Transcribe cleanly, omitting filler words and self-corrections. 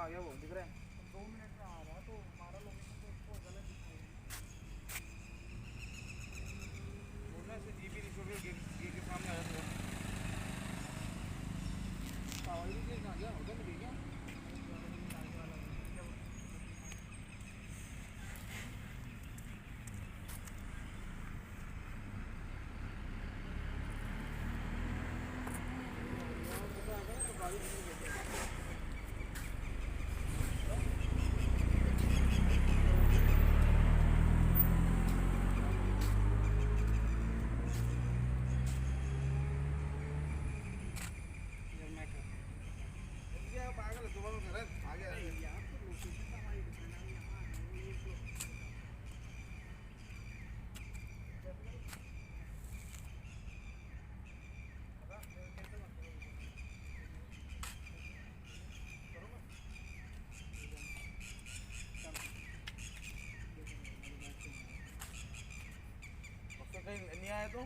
गया वो दिख रहा है। 2 मिनट में आ रहा है तो हमारा लोकेशन तो उसको गलत दिखाई बोलना से जीपी रिसोर्स गेट के सामने आया था। पावर भी कहाँ गया होगा मुझे क्या पागल सुबह में घर आ गया यार तो लोकेशन का हमारी दुकान है यहाँ ये तो कहीं नहीं आया तो